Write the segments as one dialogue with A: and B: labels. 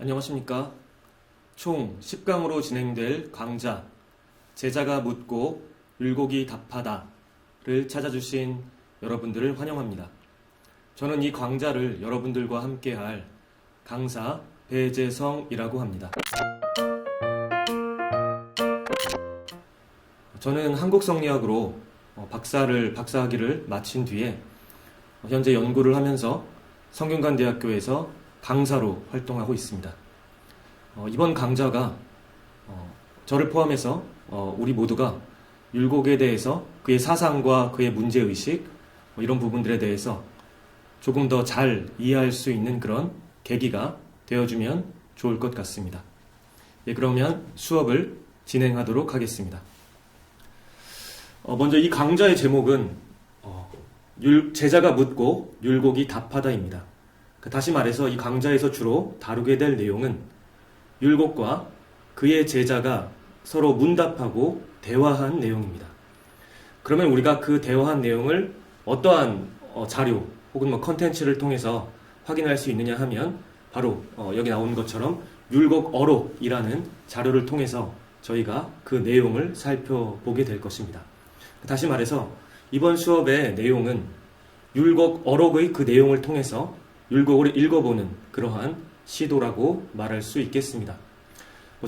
A: 안녕하십니까. 총 10강으로 진행될 강좌 제자가 묻고 율곡이 답하다를 찾아주신 여러분들을 환영합니다. 저는 이 강좌를 여러분들과 함께할 강사 배재성이라고 합니다. 저는 한국성리학으로 박사학위를 마친 뒤에 현재 연구를 하면서 성균관대학교에서 강사로 활동하고 있습니다. 이번 강좌가 저를 포함해서 우리 모두가 율곡에 대해서 그의 사상과 그의 문제의식 이런 부분들에 대해서 조금 더 잘 이해할 수 있는 그런 계기가 되어주면 좋을 것 같습니다. 그러면 수업을 진행하도록 하겠습니다. 먼저 이 강좌의 제목은 제자가 묻고 율곡이 답하다입니다. 다시 말해서 이 강좌에서 주로 다루게 될 내용은 율곡과 그의 제자가 서로 문답하고 대화한 내용입니다. 그러면 우리가 그 대화한 내용을 어떠한 자료 혹은 컨텐츠를 통해서 확인할 수 있느냐 하면 바로 여기 나온 것처럼 율곡어록이라는 자료를 통해서 저희가 그 내용을 살펴보게 될 것입니다. 다시 말해서 이번 수업의 내용은 율곡어록의 그 내용을 통해서 율곡을 읽어보는 그러한 시도라고 말할 수 있겠습니다.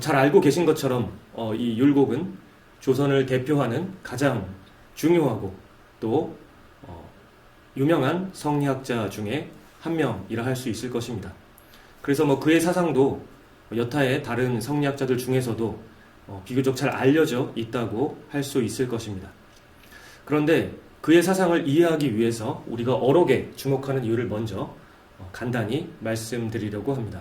A: 잘 알고 계신 것처럼 이 율곡은 조선을 대표하는 가장 중요하고 또 유명한 성리학자 중에 한 명이라 할 수 있을 것입니다. 그래서 그의 사상도 여타의 다른 성리학자들 중에서도 비교적 잘 알려져 있다고 할 수 있을 것입니다. 그런데 그의 사상을 이해하기 위해서 우리가 어록에 주목하는 이유를 먼저 간단히 말씀드리려고 합니다.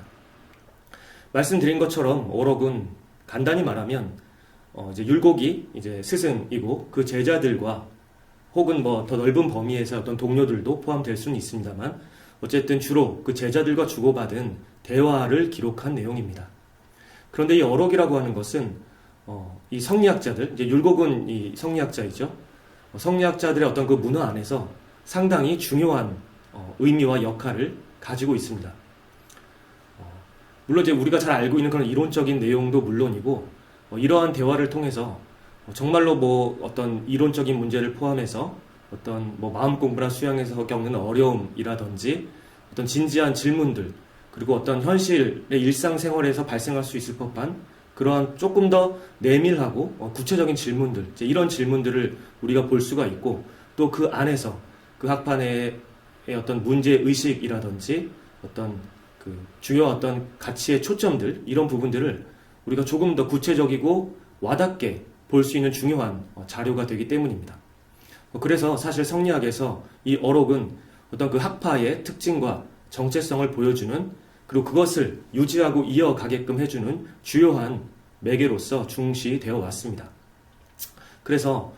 A: 말씀드린 것처럼 어록은 간단히 말하면 이제 율곡이 이제 스승이고 그 제자들과 혹은 더 넓은 범위에서 어떤 동료들도 포함될 수는 있습니다만 어쨌든 주로 그 제자들과 주고받은 대화를 기록한 내용입니다. 그런데 이 어록이라고 하는 것은 이 성리학자들, 이제 율곡은 이 성리학자이죠. 성리학자들의 어떤 그 문화 안에서 상당히 중요한 의미와 역할을 가지고 있습니다. 물론 이제 우리가 잘 알고 있는 그런 이론적인 내용도 물론이고 이러한 대화를 통해서 정말로 어떤 이론적인 문제를 포함해서 어떤 마음 공부나 수양에서 겪는 어려움이라든지 어떤 진지한 질문들 그리고 어떤 현실의 일상생활에서 발생할 수 있을 법한 그러한 조금 더 내밀하고 구체적인 질문들 이런 질문들을 우리가 볼 수가 있고 또 그 안에서 그 학판의 어떤 문제의식이라든지 어떤 그 주요 어떤 가치의 초점들 이런 부분들을 우리가 조금 더 구체적이고 와닿게 볼 수 있는 중요한 자료가 되기 때문입니다. 그래서 사실 성리학에서 이 어록은 어떤 그 학파의 특징과 정체성을 보여주는 그리고 그것을 유지하고 이어가게끔 해주는 주요한 매개로서 중시되어 왔습니다. 그래서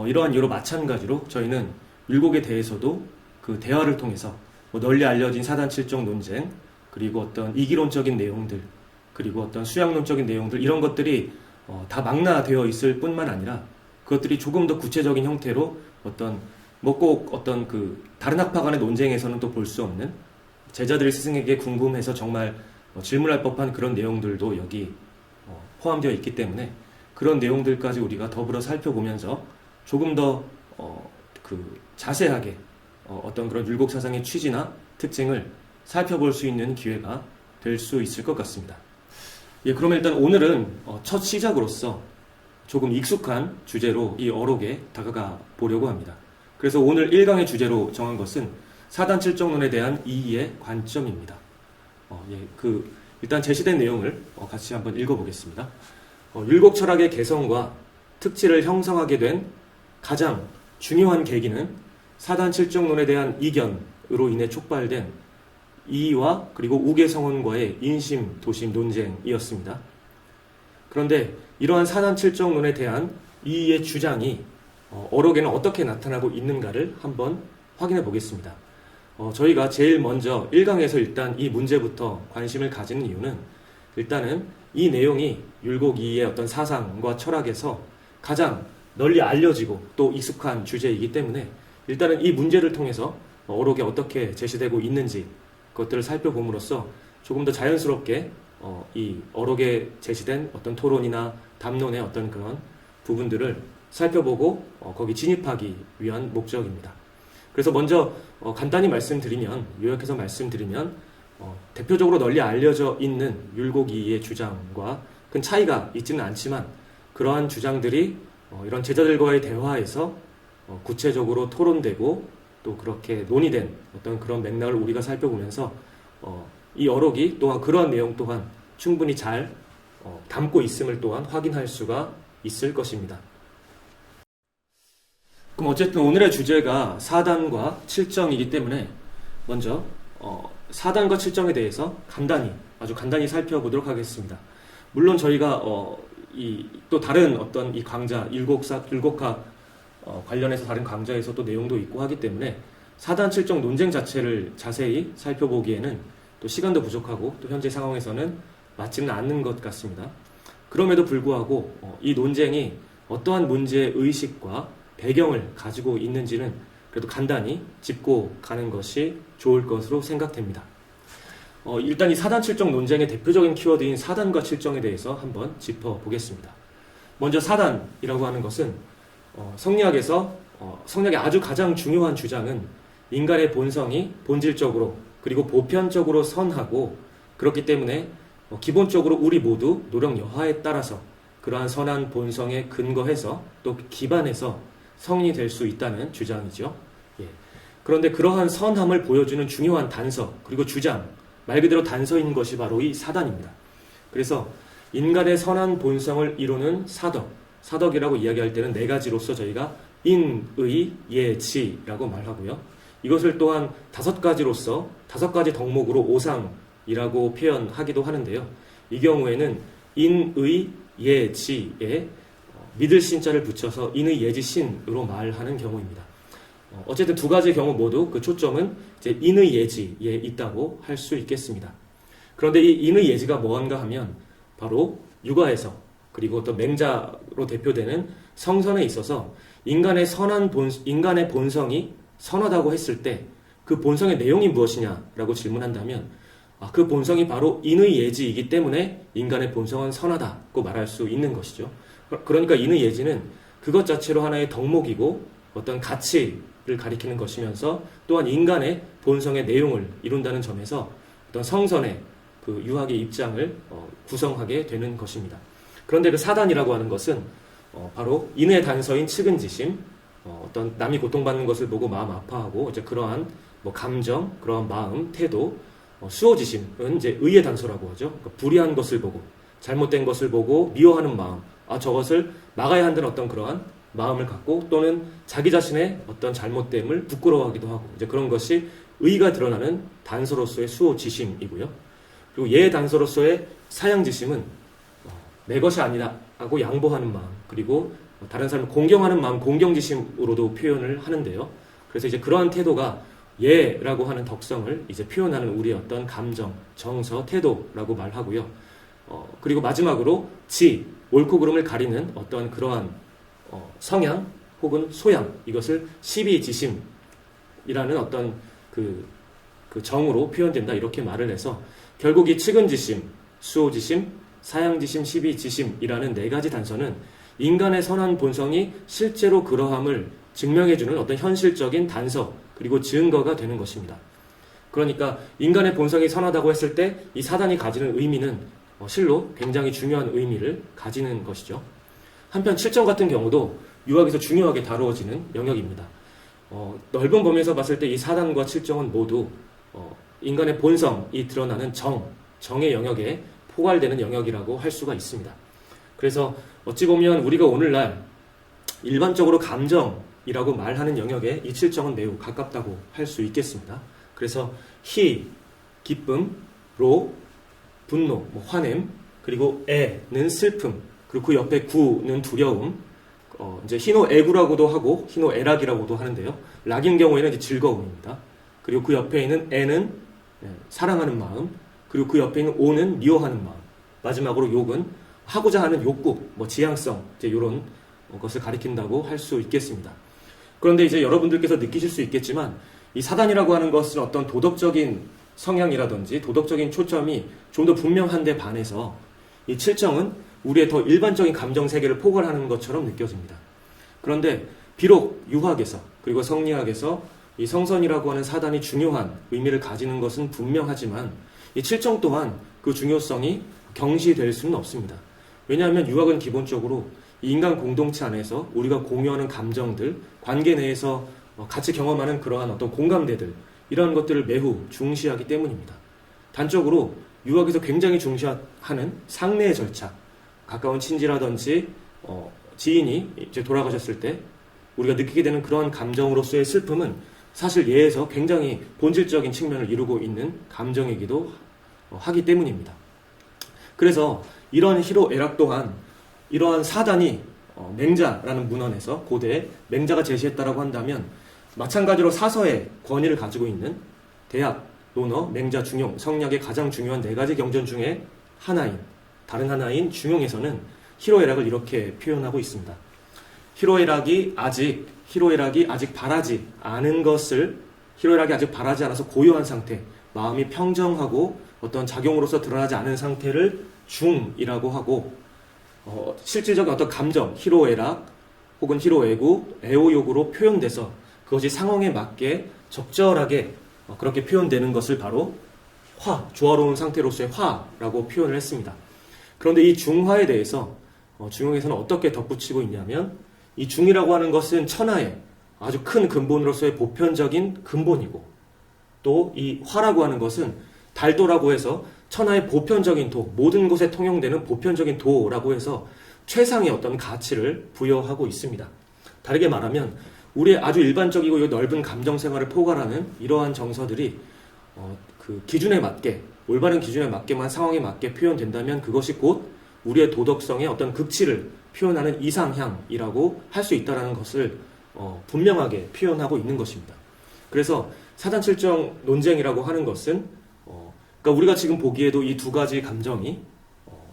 A: 이러한 이유로 마찬가지로 저희는 율곡에 대해서도 그 대화를 통해서 널리 알려진 사단칠정 논쟁 그리고 어떤 이기론적인 내용들 그리고 어떤 수양론적인 내용들 이런 것들이 다 망라되어 있을 뿐만 아니라 그것들이 조금 더 구체적인 형태로 어떤 꼭 어떤 그 다른 학파 간의 논쟁에서는 또 볼 수 없는 제자들이 스승에게 궁금해서 정말 질문할 법한 그런 내용들도 여기 포함되어 있기 때문에 그런 내용들까지 우리가 더불어 살펴보면서 조금 더 그 자세하게 어떤 그런 율곡 사상의 취지나 특징을 살펴볼 수 있는 기회가 될 수 있을 것 같습니다. 그러면 일단 오늘은 첫 시작으로서 조금 익숙한 주제로 이 어록에 다가가 보려고 합니다. 그래서 오늘 1강의 주제로 정한 것은 사단칠정론에 대한 이의의 관점입니다. 일단 제시된 내용을 같이 한번 읽어보겠습니다. 율곡 철학의 개성과 특질을 형성하게 된 가장 중요한 계기는 사단칠정론에 대한 이견으로 인해 촉발된 이의와 그리고 우계성원과의 인심, 도심 논쟁이었습니다. 그런데 이러한 사단칠정론에 대한 이의의 주장이 어록에는 어떻게 나타나고 있는가를 한번 확인해 보겠습니다. 저희가 제일 먼저 1강에서 일단 이 문제부터 관심을 가지는 이유는 일단은 이 내용이 율곡 이의의 어떤 사상과 철학에서 가장 널리 알려지고 또 익숙한 주제이기 때문에 일단은 이 문제를 통해서 어록에 어떻게 제시되고 있는지 그것들을 살펴봄으로써 조금 더 자연스럽게 이 어록에 제시된 어떤 토론이나 담론의 어떤 그런 부분들을 살펴보고 거기 진입하기 위한 목적입니다. 그래서 먼저 간단히 말씀드리면, 요약해서 말씀드리면 대표적으로 널리 알려져 있는 율곡이의 주장과 큰 차이가 있지는 않지만 그러한 주장들이 이런 제자들과의 대화에서 구체적으로 토론되고 또 그렇게 논의된 어떤 그런 맥락을 우리가 살펴보면서 이 어록이 또한 그러한 내용 또한 충분히 잘 담고 있음을 또한 확인할 수가 있을 것입니다. 그럼 어쨌든 오늘의 주제가 사단과 칠정이기 때문에 먼저 사단과 칠정에 대해서 아주 간단히 살펴보도록 하겠습니다. 물론 저희가 또 다른 어떤 이 강좌 율곡학 관련해서 다른 강좌에서 또 내용도 있고 하기 때문에 사단 칠정 논쟁 자체를 자세히 살펴보기에는 또 시간도 부족하고 또 현재 상황에서는 맞지는 않는 것 같습니다. 그럼에도 불구하고 이 논쟁이 어떠한 문제 의식과 배경을 가지고 있는지는 그래도 간단히 짚고 가는 것이 좋을 것으로 생각됩니다. 일단 이 사단 칠정 논쟁의 대표적인 키워드인 사단과 칠정에 대해서 한번 짚어보겠습니다. 먼저 사단이라고 하는 것은 성리학의 아주 가장 중요한 주장은 인간의 본성이 본질적으로 그리고 보편적으로 선하고 그렇기 때문에 기본적으로 우리 모두 노력 여하에 따라서 그러한 선한 본성에 근거해서 또 기반해서 성인이 될 수 있다는 주장이죠. 그런데 그러한 선함을 보여주는 중요한 단서 그리고 주장, 말 그대로 단서인 것이 바로 이 사단입니다. 그래서 인간의 선한 본성을 이루는 사덕이라고 이야기할 때는 네 가지로서 저희가 인, 의, 예, 지라고 말하고요. 이것을 또한 다섯 가지 덕목으로 오상이라고 표현하기도 하는데요. 이 경우에는 인, 예, 지에 믿을 신자를 붙여서 인의 예지 신으로 말하는 경우입니다. 어쨌든 두 가지 경우 모두 그 초점은 이제 인의 예지에 있다고 할 수 있겠습니다. 그런데 이 인의 예지가 뭔가 하면 바로 육아에서 그리고 또 맹자로 대표되는 성선에 있어서 인간의 본성이 선하다고 했을 때 그 본성의 내용이 무엇이냐라고 질문한다면 그 본성이 바로 인의 예지이기 때문에 인간의 본성은 선하다고 말할 수 있는 것이죠. 그러니까 인의 예지는 그것 자체로 하나의 덕목이고 어떤 가치를 가리키는 것이면서 또한 인간의 본성의 내용을 이룬다는 점에서 어떤 성선의 그 유학의 입장을 구성하게 되는 것입니다. 그런데 그 사단이라고 하는 것은 바로 인의 단서인 측은지심, 어떤 남이 고통받는 것을 보고 마음 아파하고 이제 그러한 감정, 그러한 마음, 태도, 수호지심은 이제 의의 단서라고 하죠. 그러니까 불의한 것을 보고 잘못된 것을 보고 미워하는 마음, 저것을 막아야 한다는 어떤 그러한 마음을 갖고 또는 자기 자신의 어떤 잘못됨을 부끄러워하기도 하고 이제 그런 것이 의가 드러나는 단서로서의 수호지심이고요. 그리고 예의 단서로서의 사양지심은 내 것이 아니다 하고 양보하는 마음, 그리고 다른 사람을 공경하는 마음, 공경지심으로도 표현을 하는데요. 그래서 이제 그러한 태도가 예라고 하는 덕성을 이제 표현하는 우리의 어떤 감정, 정서, 태도라고 말하고요. 그리고 마지막으로 옳고 그름을 가리는 어떤 그러한 성향 혹은 소양, 이것을 시비지심이라는 어떤 그 정으로 표현된다 이렇게 말을 해서 결국 이 측은지심, 수호지심, 사양지심, 시비지심이라는 네 가지 단서는 인간의 선한 본성이 실제로 그러함을 증명해주는 어떤 현실적인 단서 그리고 증거가 되는 것입니다. 그러니까 인간의 본성이 선하다고 했을 때 이 사단이 가지는 의미는 실로 굉장히 중요한 의미를 가지는 것이죠. 한편 칠정 같은 경우도 유학에서 중요하게 다루어지는 영역입니다. 넓은 범위에서 봤을 때 이 사단과 칠정은 모두 인간의 본성이 드러나는 정의 영역에 포괄되는 영역이라고 할 수가 있습니다. 그래서 어찌 보면 우리가 오늘날 일반적으로 감정이라고 말하는 영역에 이 칠정은 매우 가깝다고 할 수 있겠습니다. 그래서 기쁨, 분노, 화냄, 그리고 애는 슬픔, 그리고 그 옆에 구는 두려움, 이제 희노애구라고도 하고 희노애락이라고도 하는데요. 락인 경우에는 이제 즐거움입니다. 그리고 그 옆에 있는 애는 사랑하는 마음, 그리고 그 옆에 있는 오는 미워하는 마음, 마지막으로 욕은 하고자 하는 욕구, 지향성, 이제 이런 것을 가리킨다고 할 수 있겠습니다. 그런데 이제 여러분들께서 느끼실 수 있겠지만 이 사단이라고 하는 것은 어떤 도덕적인 성향이라든지 도덕적인 초점이 좀 더 분명한 데 반해서 이 7정은 우리의 더 일반적인 감정 세계를 포괄하는 것처럼 느껴집니다. 그런데 비록 유학에서 그리고 성리학에서 이 성선이라고 하는 사단이 중요한 의미를 가지는 것은 분명하지만 이 7정 또한 그 중요성이 경시될 수는 없습니다. 왜냐하면 유학은 기본적으로 인간 공동체 안에서 우리가 공유하는 감정들, 관계 내에서 같이 경험하는 그러한 어떤 공감대들, 이러한 것들을 매우 중시하기 때문입니다. 단적으로 유학에서 굉장히 중시하는 상례의 절차, 가까운 친지라든지 지인이 이제 돌아가셨을 때 우리가 느끼게 되는 그러한 감정으로서의 슬픔은 사실 예에서 굉장히 본질적인 측면을 이루고 있는 감정이기도 하기 때문입니다. 그래서 이러한 희로애락 또한 이러한 사단이 맹자라는 문헌에서 고대에 맹자가 제시했다라고 한다면 마찬가지로 사서의 권위를 가지고 있는 대학, 논어, 맹자, 중용, 성리학의 가장 중요한 4가지 경전 중에 다른 하나인 중용에서는 희로애락을 이렇게 표현하고 있습니다. 희로애락이 아직 바라지 않아서 고요한 상태, 마음이 평정하고 어떤 작용으로서 드러나지 않은 상태를 중이라고 하고, 실질적인 어떤 감정, 희로애락 혹은 희로애구, 애호욕으로 표현돼서 그것이 상황에 맞게 적절하게 그렇게 표현되는 것을 바로 조화로운 상태로서의 화라고 표현을 했습니다. 그런데 이 중화에 대해서 중용에서는 어떻게 덧붙이고 있냐면, 이 중이라고 하는 것은 천하의 아주 큰 근본으로서의 보편적인 근본이고, 또 이 화라고 하는 것은 달도라고 해서 천하의 보편적인 도, 모든 곳에 통용되는 보편적인 도라고 해서 최상의 어떤 가치를 부여하고 있습니다. 다르게 말하면 우리의 아주 일반적이고 넓은 감정 생활을 포괄하는 이러한 정서들이 그 기준에 맞게, 올바른 기준에 맞게만, 상황에 맞게 표현된다면 그것이 곧 우리의 도덕성의 어떤 극치를 표현하는 이상향이라고 할 수 있다는 것을 분명하게 표현하고 있는 것입니다. 그래서 사단칠정 논쟁이라고 하는 것은 그러니까 우리가 지금 보기에도 이 2가지 감정이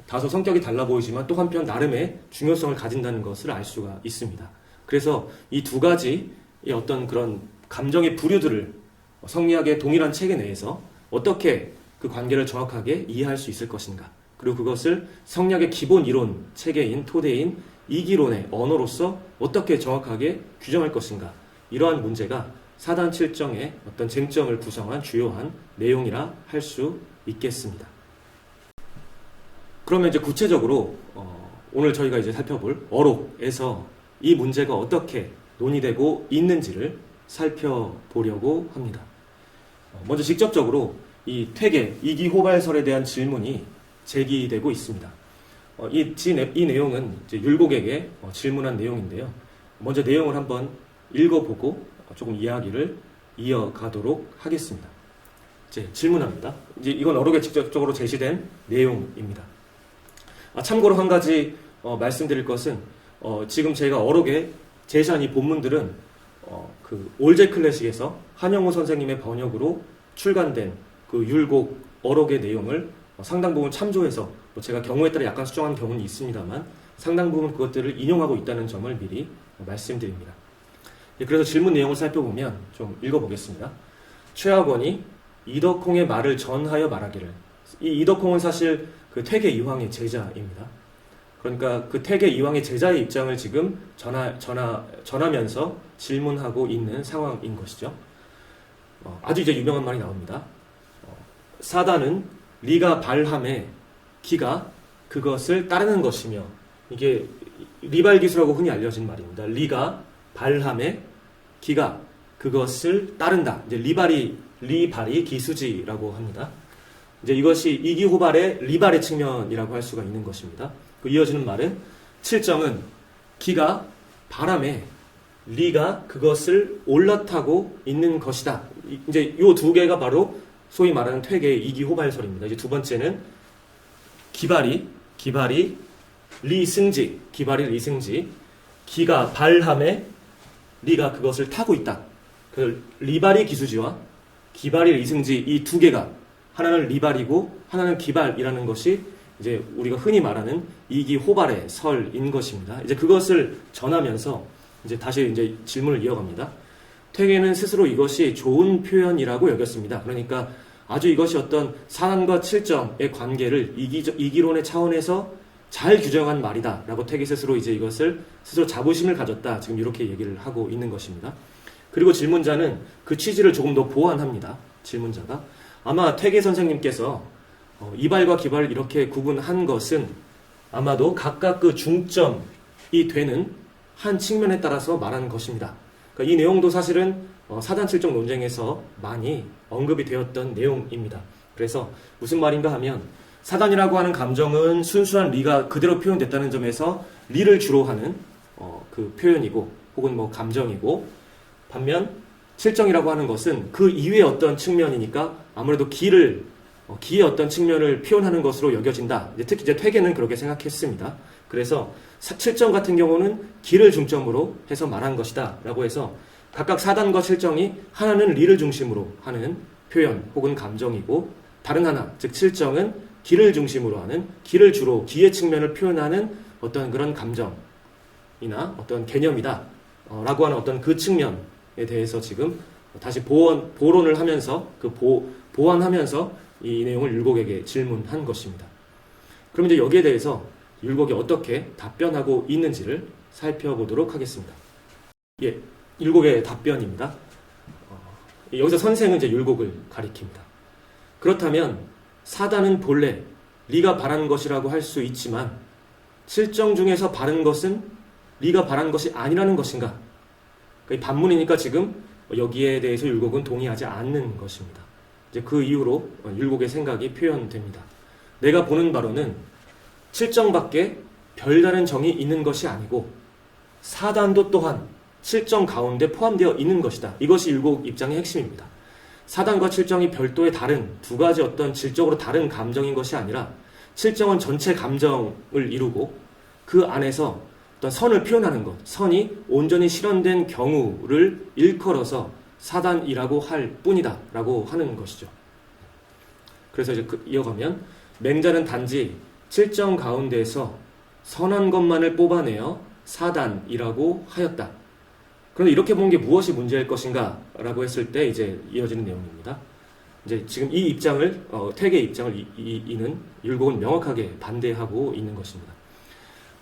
A: 다소 성격이 달라 보이지만 또 한편 나름의 중요성을 가진다는 것을 알 수가 있습니다. 그래서 이 2가지의 어떤 그런 감정의 부류들을 성리학의 동일한 체계 내에서 어떻게 그 관계를 정확하게 이해할 수 있을 것인가, 그리고 그것을 성리학의 기본 이론 체계인 토대인 이기론의 언어로서 어떻게 정확하게 규정할 것인가, 이러한 문제가 사단 7정의 어떤 쟁점을 구성한 주요한 내용이라 할 수 있겠습니다. 그러면 이제 구체적으로 오늘 저희가 이제 살펴볼 어록에서 이 문제가 어떻게 논의되고 있는지를 살펴보려고 합니다. 먼저 직접적으로 이 퇴계, 이기호발설에 대한 질문이 제기되고 있습니다. 이 내용은 이제 율곡에게 질문한 내용인데요. 먼저 내용을 한번 읽어보고 조금 이야기를 이어가도록 하겠습니다. 이제 질문합니다. 이제 이건 어록에 직접적으로 제시된 내용입니다. 참고로 한 가지 말씀드릴 것은 지금 제가 어록에 제시한 이 본문들은 그 올제 클래식에서 한영호 선생님의 번역으로 출간된 그 율곡 어록의 내용을 상당 부분 참조해서 제가 경우에 따라 약간 수정한 경우는 있습니다만 상당 부분 그것들을 인용하고 있다는 점을 미리 말씀드립니다. 그래서 질문 내용을 살펴보면 좀 읽어보겠습니다. 최학원이 이덕홍의 말을 전하여 말하기를. 이 이덕홍은 사실 그 퇴계 이황의 제자입니다. 그러니까 그 퇴계 이황의 제자의 입장을 지금 전하면서 질문하고 있는 상황인 것이죠. 아주 이제 유명한 말이 나옵니다. 사단은 리가 발함에 기가 그것을 따르는 것이며, 이게 리발기수라고 흔히 알려진 말입니다. 리가 발함에 기가 그것을 따른다. 이제 리발이 기수지라고 합니다. 이제 이것이 이기호발의 리발의 측면이라고 할 수가 있는 것입니다. 그 이어지는 말은 7정은 기가 바람에 리가 그것을 올라타고 있는 것이다. 이제 이 2개가 바로 소위 말하는 퇴계의 이기호발설입니다. 이제 두 번째는 기발이 리승지, 기가 발함에 리가 그것을 타고 있다. 그 리발이 기수지와 기발이 리승지, 이 2개가 하나는 리발이고 하나는 기발이라는 것이 이제 우리가 흔히 말하는 이기호발의 설인 것입니다. 이제 그것을 전하면서 이제 다시 이제 질문을 이어갑니다. 퇴계는 스스로 이것이 좋은 표현이라고 여겼습니다. 그러니까 아주 이것이 어떤 사단과 칠정의 관계를 이기론의 차원에서 잘 규정한 말이다라고 퇴계 스스로 이제 이것을 스스로 자부심을 가졌다. 지금 이렇게 얘기를 하고 있는 것입니다. 그리고 질문자는 그 취지를 조금 더 보완합니다. 질문자가 아마 퇴계 선생님께서 이발과 기발을 이렇게 구분한 것은 아마도 각각 그 중점이 되는 한 측면에 따라서 말하는 것입니다. 그러니까 이 내용도 사실은 사단 칠정 논쟁에서 많이 언급이 되었던 내용입니다. 그래서 무슨 말인가 하면 사단이라고 하는 감정은 순수한 리가 그대로 표현됐다는 점에서 리를 주로 하는 그 표현이고 혹은 뭐 감정이고, 반면 칠정이라고 하는 것은 그 이외의 어떤 측면이니까 아무래도 기의 어떤 측면을 표현하는 것으로 여겨진다. 특히 이제 퇴계는 그렇게 생각했습니다. 그래서 칠정 같은 경우는 기를 중점으로 해서 말한 것이다 라고 해서 각각 사단과 칠정이 하나는 리를 중심으로 하는 표현 혹은 감정이고, 다른 하나 즉 칠정은 기를 중심으로 하는, 기를 주로 기의 측면을 표현하는 어떤 그런 감정이나 어떤 개념이다 라고 하는 어떤 그 측면에 대해서 지금 다시 보론을 하면서 보완하면서 이 내용을 율곡에게 질문한 것입니다. 그럼 이제 여기에 대해서 율곡이 어떻게 답변하고 있는지를 살펴보도록 하겠습니다. 예, 율곡의 답변입니다. 여기서 선생은 이제 율곡을 가리킵니다. 그렇다면 사단은 본래 리가 바란 것이라고 할 수 있지만 칠정 중에서 바른 것은 리가 바란 것이 아니라는 것인가? 그러니까 반문이니까 지금 여기에 대해서 율곡은 동의하지 않는 것입니다. 이제 그 이후로 율곡의 생각이 표현됩니다. 내가 보는 바로는 칠정밖에 별다른 정이 있는 것이 아니고 사단도 또한 칠정 가운데 포함되어 있는 것이다. 이것이 율곡 입장의 핵심입니다. 사단과 칠정이 별도의 다른 두 가지 어떤 질적으로 다른 감정인 것이 아니라 칠정은 전체 감정을 이루고 그 안에서 어떤 선을 표현하는 것, 선이 온전히 실현된 경우를 일컬어서 사단이라고 할 뿐이다 라고 하는 것이죠. 그래서 이제 이어가면 맹자는 단지 칠정 가운데에서 선한 것만을 뽑아내어 사단이라고 하였다. 그런데 이렇게 본 게 무엇이 문제일 것인가 라고 했을 때 이제 이어지는 내용입니다. 이제 지금 이 입장을 퇴계 입장을 이는 율곡은 명확하게 반대하고 있는 것입니다.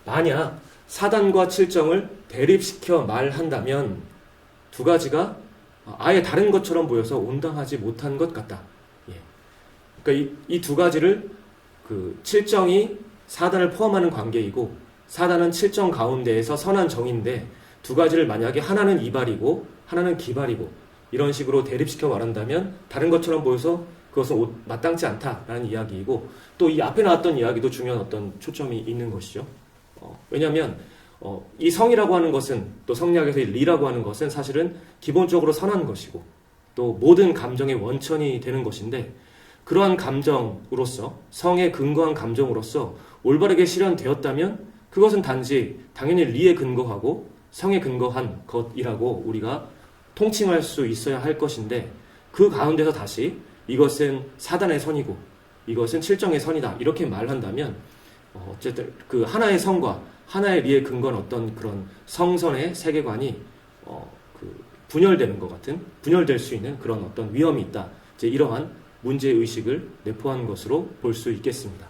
A: 만약 사단과 칠정을 대립시켜 말한다면 두 가지가 아예 다른 것처럼 보여서 온당하지 못한 것 같다. 예. 그러니까 이 두 가지를 그 칠정이 사단을 포함하는 관계이고 사단은 칠정 가운데에서 선한 정인데 두 가지를 만약에 하나는 이발이고 하나는 기발이고 이런 식으로 대립시켜 말한다면 다른 것처럼 보여서 그것은 마땅치 않다라는 이야기이고, 또 이 앞에 나왔던 이야기도 중요한 어떤 초점이 있는 것이죠. 왜냐하면 이 성이라고 하는 것은, 또 성리학에서 이 리라고 하는 것은 사실은 기본적으로 선한 것이고 또 모든 감정의 원천이 되는 것인데, 그러한 감정으로서 성에 근거한 감정으로서 올바르게 실현되었다면 그것은 단지 당연히 리에 근거하고 성에 근거한 것이라고 우리가 통칭할 수 있어야 할 것인데, 그 가운데서 다시 이것은 사단의 선이고 이것은 칠정의 선이다 이렇게 말한다면 어쨌든 그 하나의 성과 하나의 리에 근거한 어떤 그런 성선의 세계관이 분열되는 것 같은, 분열될 수 있는 그런 어떤 위험이 있다. 이제 이러한 문제의식을 내포한 것으로 볼 수 있겠습니다.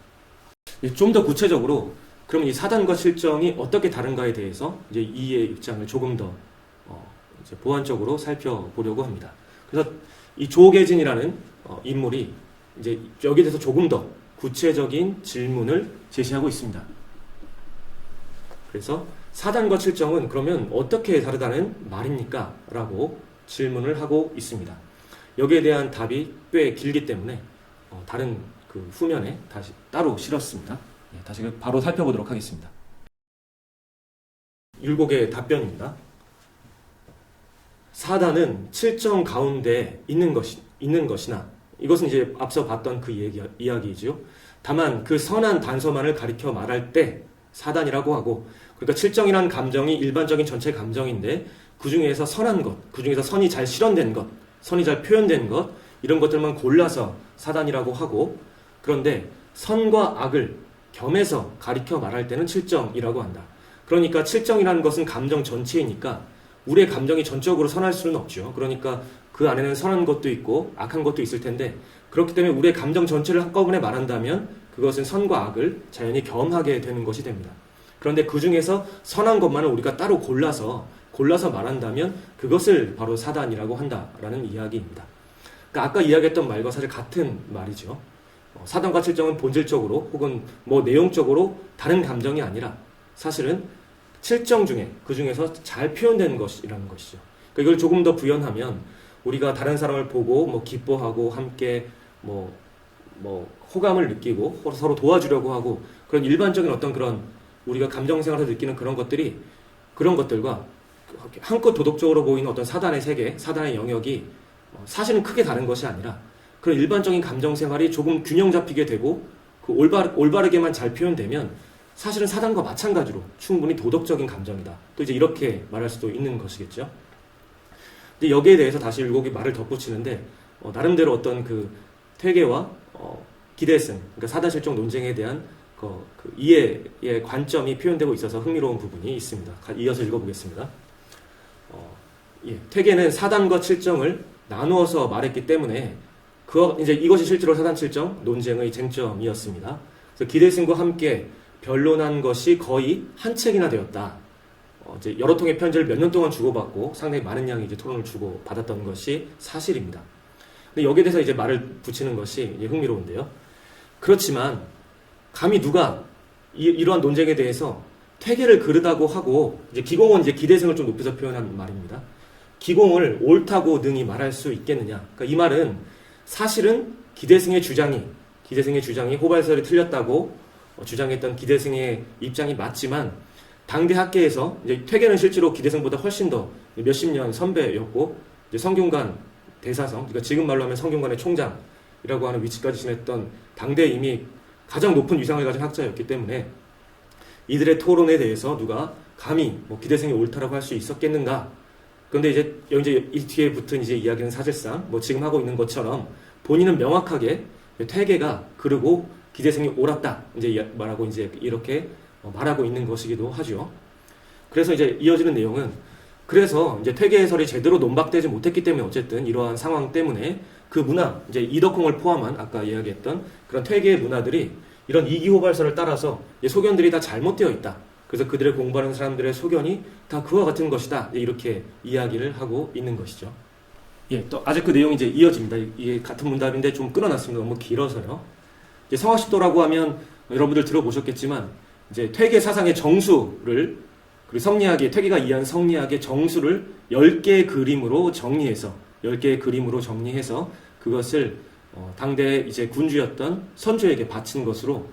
A: 좀 더 구체적으로 그럼 이 사단과 칠정이 어떻게 다른가에 대해서 이제 이의 입장을 조금 더 이제 보완적으로 살펴보려고 합니다. 그래서 이 조계진이라는 인물이 이제 여기에 대해서 조금 더 구체적인 질문을 제시하고 있습니다. 그래서 사단과 칠정은 그러면 어떻게 다르다는 말입니까? 라고 질문을 하고 있습니다. 여기에 대한 답이 꽤 길기 때문에 다른 그 후면에 다시 따로 실었습니다. 다시 바로 살펴보도록 하겠습니다. 율곡의 답변입니다. 사단은 칠정 가운데 있는 것이나, 이것은 이제 앞서 봤던 그 이야기이지요. 다만 그 선한 단서만을 가리켜 말할 때 사단이라고 하고, 그러니까 칠정이라는 감정이 일반적인 전체 감정인데 그 중에서 선한 것, 그 중에서 선이 잘 실현된 것, 선이 잘 표현된 것, 이런 것들만 골라서 사단이라고 하고, 그런데 선과 악을 겸해서 가리켜 말할 때는 칠정이라고 한다. 그러니까 칠정이라는 것은 감정 전체이니까 우리의 감정이 전적으로 선할 수는 없죠. 그러니까 그 안에는 선한 것도 있고 악한 것도 있을 텐데 그렇기 때문에 우리의 감정 전체를 한꺼번에 말한다면 그것은 선과 악을 자연히 겸하게 되는 것이 됩니다. 그런데 그 중에서 선한 것만을 우리가 따로 골라서 말한다면 그것을 바로 사단이라고 한다라는 이야기입니다. 그러니까 아까 이야기했던 말과 사실 같은 말이죠. 사단과 칠정은 본질적으로 혹은 뭐 내용적으로 다른 감정이 아니라 사실은 칠정 중에 그 중에서 잘 표현된 것이라는 것이죠. 그러니까 이걸 조금 더 부연하면 우리가 다른 사람을 보고 뭐 기뻐하고 함께 뭐 호감을 느끼고 서로 도와주려고 하고 그런 일반적인 어떤 그런 우리가 감정생활에서 느끼는 그런 것들과 한껏 도덕적으로 보이는 어떤 사단의 세계, 사단의 영역이 사실은 크게 다른 것이 아니라 그런 일반적인 감정생활이 조금 균형 잡히게 되고 그 올바르게만 잘 표현되면 사실은 사단과 마찬가지로 충분히 도덕적인 감정이다. 또 이제 이렇게 말할 수도 있는 것이겠죠. 근데 여기에 대해서 다시 율곡이 말을 덧붙이는데 나름대로 어떤 그 퇴계와 기대승, 그러니까 사단실종 논쟁에 대한 그 이해의 관점이 표현되고 있어서 흥미로운 부분이 있습니다. 이어서 읽어보겠습니다. 퇴계는 사단과 칠정을 나누어서 말했기 때문에 이제 이것이 실제로 사단 칠정 논쟁의 쟁점이었습니다. 그래서 기대승과 함께 변론한 것이 거의 한 책이나 되었다. 이제 여러 통의 편지를 몇 년 동안 주고받고 상당히 많은 양의 이제 토론을 주고받았던 것이 사실입니다. 근데 여기에 대해서 이제 말을 붙이는 것이 흥미로운데요. 그렇지만 감히 누가 이러한 논쟁에 대해서 퇴계를 그르다고 하고 이제 기공은 이제 기대승을 좀 높여서 표현한 말입니다. 기공을 옳다고 능히 말할 수 있겠느냐? 그러니까 이 말은 사실은 기대승의 주장이 호발설이 틀렸다고 주장했던 기대승의 입장이 맞지만 당대 학계에서 이제 퇴계는 실제로 기대승보다 훨씬 더 몇십 년 선배였고 이제 성균관 대사성, 그러니까 지금 말로 하면 성균관의 총장이라고 하는 위치까지 지냈던 당대 이미 가장 높은 위상을 가진 학자였기 때문에 이들의 토론에 대해서 누가 감히 기대승이 옳다라고 할 수 있었겠는가? 그런데 이제 이 뒤에 붙은 이제 이야기는 사실상 지금 하고 있는 것처럼 본인은 명확하게 퇴계가 그르고 기대승이 옳았다 이제 말하고 이제 이렇게 말하고 있는 것이기도 하죠. 그래서 이제 이어지는 내용은 그래서 이제 퇴계 해설이 제대로 논박되지 못했기 때문에 어쨌든 이러한 상황 때문에 그 문화 이제 이덕홍을 포함한 아까 이야기했던 그런 퇴계의 문화들이 이런 이기호발설을 따라서 소견들이 다 잘못되어 있다. 그래서 그들을 공부하는 사람들의 소견이 다 그와 같은 것이다. 이렇게 이야기를 하고 있는 것이죠. 또 아직 그 내용이 이제 이어집니다. 이게 같은 문답인데 좀 끊어놨습니다. 너무 길어서요. 이제 성화십도라고 하면 여러분들 들어보셨겠지만 이제 퇴계 사상의 정수를 그리고 퇴계가 이해한 성리학의 정수를 10개의 그림으로 정리해서 그것을 당대 이제 군주였던 선조에게 바친 것으로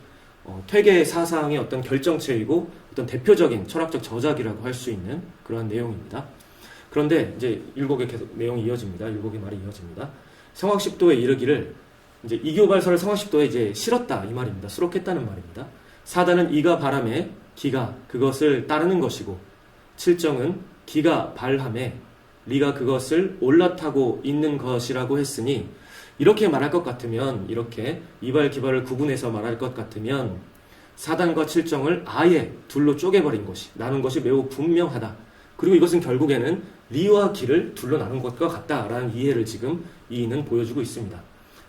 A: 퇴계 사상의 어떤 결정체이고 어떤 대표적인 철학적 저작이라고 할 수 있는 그러한 내용입니다. 그런데 이제 율곡의 계속 내용이 이어집니다. 율곡의 말이 이어집니다. 성학십도에 이르기를 이제 이교발설을 성학십도에 이제 실었다 이 말입니다. 수록했다는 말입니다. 사단은 이가 바람에 기가 그것을 따르는 것이고 칠정은 기가 발함에 리가 그것을 올라타고 있는 것이라고 했으니 이렇게 말할 것 같으면 이렇게 이발 기발을 구분해서 말할 것 같으면 사단과 칠정을 아예 둘로 쪼개버린 것이 나눈 것이 매우 분명하다. 그리고 이것은 결국에는 리와 기를 둘로 나눈 것과 같다라는 이해를 지금 이인은 보여주고 있습니다.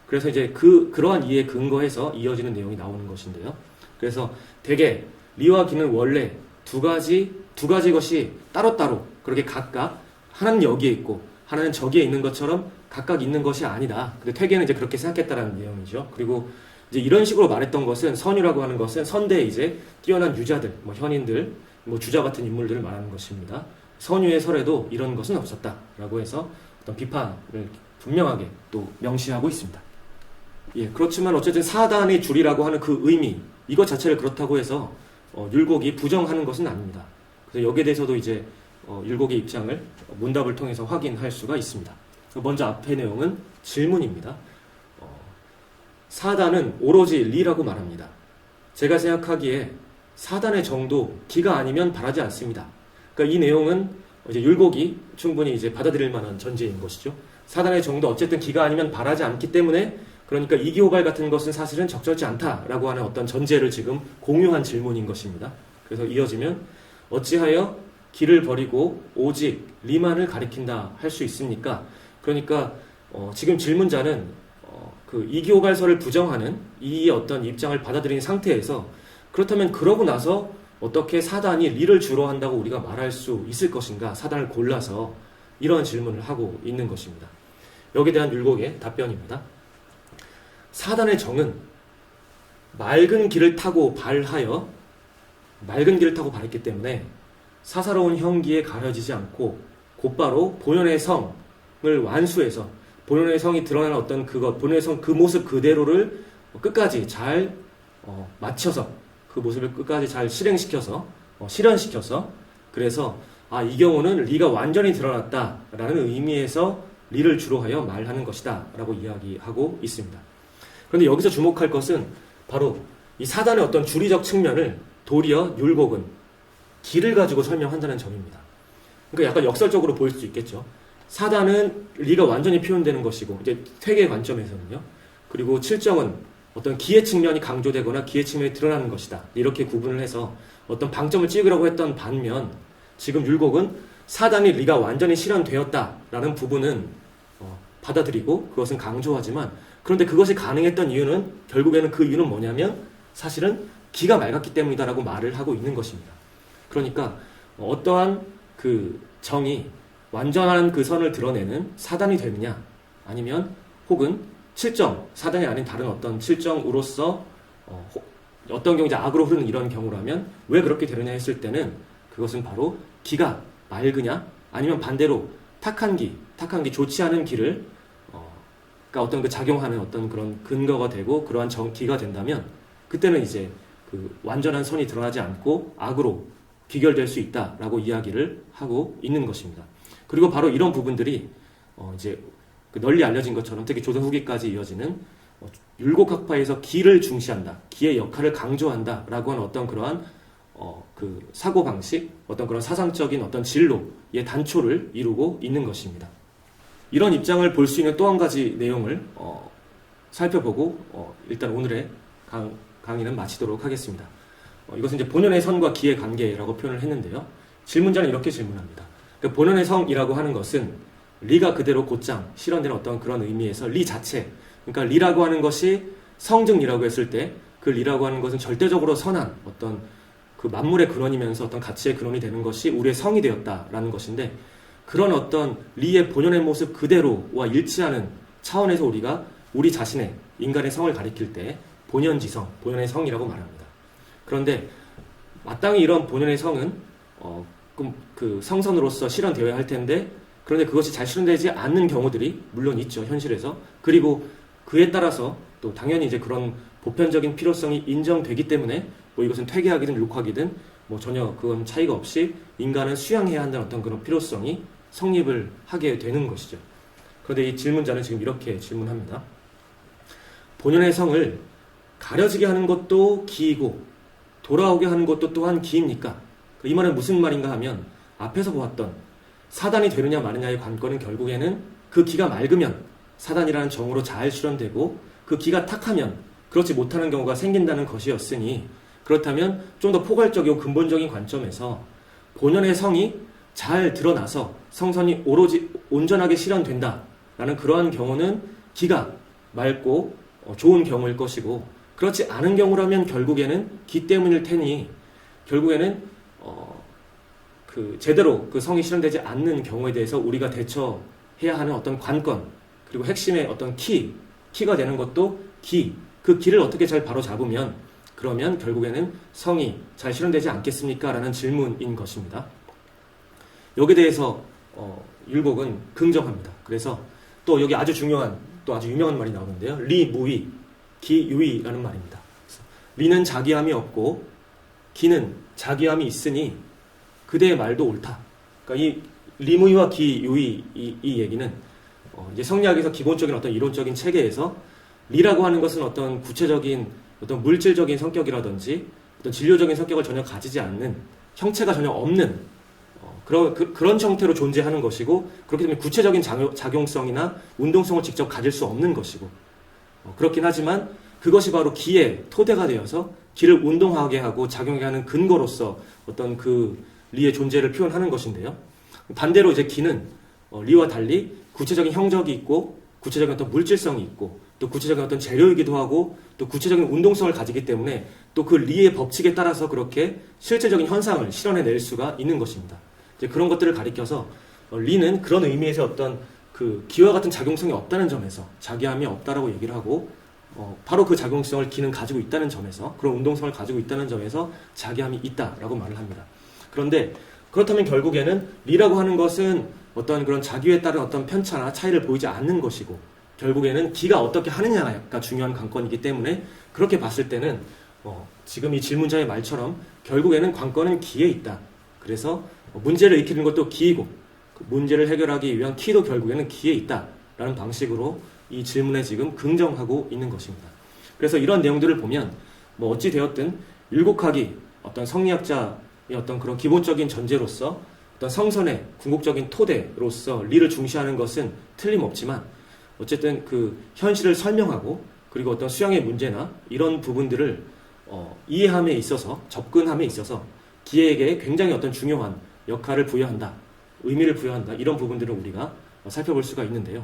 A: 그래서 이제 그러한 이해에 근거해서 이어지는 내용이 나오는 것인데요. 그래서 대개 리와 기는 원래 두 가지 것이 따로따로 그렇게 각각 하나는 여기에 있고 하나는 저기에 있는 것처럼 각각 있는 것이 아니다. 근데 퇴계는 이제 그렇게 생각했다라는 내용이죠. 그리고 이제 이런 식으로 말했던 것은 선유라고 하는 것은 선대에 이제 뛰어난 유자들, 현인들, 주자 같은 인물들을 말하는 것입니다. 선유의 설에도 이런 것은 없었다라고 해서 어떤 비판을 분명하게 또 명시하고 있습니다. 그렇지만 어쨌든 사단의 줄이라고 하는 그 의미, 이것 자체를 그렇다고 해서 율곡이 부정하는 것은 아닙니다. 그래서 여기에 대해서도 이제 율곡의 입장을 문답을 통해서 확인할 수가 있습니다. 먼저 앞의 내용은 질문입니다. 사단은 오로지 리라고 말합니다. 제가 생각하기에 사단의 정도 기가 아니면 바라지 않습니다. 그러니까 이 내용은 이제 율곡이 충분히 이제 받아들일 만한 전제인 것이죠. 사단의 정도 어쨌든 기가 아니면 바라지 않기 때문에 그러니까 이기호발 같은 것은 사실은 적절치 않다라고 하는 어떤 전제를 지금 공유한 질문인 것입니다. 그래서 이어지면 어찌하여 기를 버리고 오직 리만을 가리킨다 할 수 있습니까? 그러니까 지금 질문자는 그 이기호발설을 부정하는 이 어떤 입장을 받아들인 상태에서 그렇다면 그러고 나서 어떻게 사단이 리를 주로 한다고 우리가 말할 수 있을 것인가? 사단을 골라서 이런 질문을 하고 있는 것입니다. 여기에 대한 율곡의 답변입니다. 사단의 정은 맑은 길을 타고 발했기 때문에 사사로운 형기에 가려지지 않고 곧바로 본연의 성을 완수해서 본연의 성이 드러나는 어떤 본연의 성 그 모습 그대로를 끝까지 잘 맞춰서 그 모습을 끝까지 잘 실현시켜서 그래서 이 경우는 리가 완전히 드러났다라는 의미에서 리를 주로 하여 말하는 것이다 라고 이야기하고 있습니다. 그런데 여기서 주목할 것은 바로 이 사단의 어떤 주리적 측면을 도리어 율곡은 기를 가지고 설명한다는 점입니다. 그러니까 약간 역설적으로 보일 수 있겠죠. 사단은 리가 완전히 표현되는 것이고 이제 퇴계의 관점에서는요. 그리고 칠정은 어떤 기의 측면이 강조되거나 기의 측면이 드러나는 것이다. 이렇게 구분을 해서 어떤 방점을 찍으려고 했던 반면 지금 율곡은 사단이 리가 완전히 실현되었다라는 부분은 받아들이고 그것은 강조하지만 그런데 그것이 가능했던 이유는 결국에는 그 이유는 뭐냐면 사실은 기가 맑았기 때문이다라고 말을 하고 있는 것입니다. 그러니까 어떠한 그 정이 완전한 그 선을 드러내는 사단이 되느냐 아니면 혹은 칠정, 사단이 아닌 다른 어떤 칠정으로서 어떤 경우 이제 악으로 흐르는 이런 경우라면 왜 그렇게 되느냐 했을 때는 그것은 바로 기가 맑으냐 아니면 반대로 탁한 기 좋지 않은 기를 그러니까 어떤 그 작용하는 어떤 그런 근거가 되고 그러한 기가 된다면 그때는 이제 그 완전한 선이 드러나지 않고 악으로 귀결될 수 있다라고 이야기를 하고 있는 것입니다. 그리고 바로 이런 부분들이 이제 널리 알려진 것처럼 특히 조선 후기까지 이어지는 율곡학파에서 기를 중시한다, 기의 역할을 강조한다라고 하는 어떤 그러한 그 사고 방식, 어떤 그런 사상적인 어떤 진로의 단초를 이루고 있는 것입니다. 이런 입장을 볼 수 있는 또 한 가지 내용을 살펴보고 일단 오늘의 강의는 마치도록 하겠습니다. 이것은 이제 본연의 선과 기의 관계라고 표현을 했는데요. 질문자는 이렇게 질문합니다. 그러니까 본연의 성이라고 하는 것은 리가 그대로 곧장 실현되는 어떤 그런 의미에서 리 자체, 그러니까 리라고 하는 것이 성증리라고 했을 때 그 리라고 하는 것은 절대적으로 선한 어떤 그 만물의 근원이면서 어떤 가치의 근원이 되는 것이 우리의 성이 되었다라는 것인데 그런 어떤 리의 본연의 모습 그대로와 일치하는 차원에서 우리가 우리 자신의 인간의 성을 가리킬 때 본연지성, 본연의 성이라고 말합니다. 그런데 마땅히 이런 본연의 성은 그 성선으로서 실현되어야 할 텐데 그런데 그것이 잘 실현되지 않는 경우들이 물론 있죠, 현실에서. 그리고 그에 따라서 또 당연히 이제 그런 보편적인 필요성이 인정되기 때문에 뭐 이것은 퇴계하기든 율곡하기든 뭐 전혀 그건 차이가 없이 인간은 수양해야 한다는 어떤 그런 필요성이 성립을 하게 되는 것이죠. 그런데 이 질문자는 지금 이렇게 질문합니다. 본연의 성을 가려지게 하는 것도 기이고 돌아오게 하는 것도 또한 기입니까? 이 말은 무슨 말인가 하면 앞에서 보았던 사단이 되느냐 마느냐의 관건은 결국에는 그 기가 맑으면 사단이라는 정으로 잘 실현되고 그 기가 탁하면 그렇지 못하는 경우가 생긴다는 것이었으니 그렇다면 좀 더 포괄적이고 근본적인 관점에서 본연의 성이 잘 드러나서 성선이 오로지 온전하게 실현된다라는 그러한 경우는 기가 맑고 좋은 경우일 것이고 그렇지 않은 경우라면 결국에는 기 때문일 테니 결국에는 그 제대로 그 성이 실현되지 않는 경우에 대해서 우리가 대처해야 하는 어떤 관건 그리고 핵심의 어떤 키가 되는 것도 그 기를 어떻게 잘 바로 잡으면 그러면 결국에는 성이 잘 실현되지 않겠습니까? 라는 질문인 것입니다. 여기에 대해서 율곡은 긍정합니다. 그래서 또 여기 아주 중요한 또 아주 유명한 말이 나오는데요. 리무위, 기유위라는 말입니다. 리는 자기함이 없고 기는 자기함이 있으니 그대의 말도 옳다. 그러니까 이 리무위와 기유위 이 얘기는 이제 성리학에서 기본적인 어떤 이론적인 체계에서 리라고 하는 것은 어떤 구체적인 어떤 물질적인 성격이라든지 어떤 진료적인 성격을 전혀 가지지 않는 형체가 전혀 없는 그런 형태로 존재하는 것이고 그렇기 때문에 구체적인 작용성이나 운동성을 직접 가질 수 없는 것이고 그렇긴 하지만 그것이 바로 기의 토대가 되어서 기를 운동하게 하고 작용하게 하는 근거로서 어떤 그 리의 존재를 표현하는 것인데요. 반대로 이제 기는 리와 달리 구체적인 형적이 있고 구체적인 어떤 물질성이 있고 또 구체적인 어떤 재료이기도 하고 또 구체적인 운동성을 가지기 때문에 또 그 리의 법칙에 따라서 그렇게 실질적인 현상을 실현해낼 수가 있는 것입니다. 이제 그런 것들을 가리켜서 리는 그런 의미에서 어떤 그 기와 같은 작용성이 없다는 점에서 자기함이 없다라고 얘기를 하고 바로 그 작용성을 기는 가지고 있다는 점에서 그런 운동성을 가지고 있다는 점에서 자기함이 있다라고 말을 합니다. 그런데 그렇다면 결국에는 리라고 하는 것은 어떤 그런 자기에 따른 어떤 편차나 차이를 보이지 않는 것이고 결국에는 기가 어떻게 하느냐가 중요한 관건이기 때문에 그렇게 봤을 때는 지금 이 질문자의 말처럼 결국에는 관건은 기에 있다. 그래서 문제를 익히는 것도 기이고 그 문제를 해결하기 위한 키도 결국에는 기에 있다라는 방식으로 이 질문에 지금 긍정하고 있는 것입니다. 그래서 이런 내용들을 보면 어찌 되었든 율곡학이 어떤 성리학자의 어떤 그런 기본적인 전제로서 어떤 성선의 궁극적인 토대로서 리를 중시하는 것은 틀림없지만 어쨌든 그 현실을 설명하고 그리고 어떤 수양의 문제나 이런 부분들을 이해함에 있어서 접근함에 있어서 기에게 굉장히 어떤 중요한 역할을 부여한다, 의미를 부여한다 이런 부분들을 우리가 살펴볼 수가 있는데요.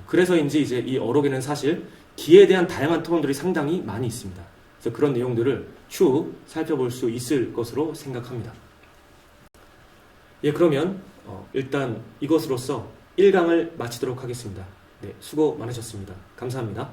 A: 그래서인지 이제 이 어록에는 사실 기에 대한 다양한 토론들이 상당히 많이 있습니다. 그래서 그런 내용들을 추후 살펴볼 수 있을 것으로 생각합니다. 예, 그러면 일단 이것으로서 1강을 마치도록 하겠습니다. 네, 수고 많으셨습니다. 감사합니다.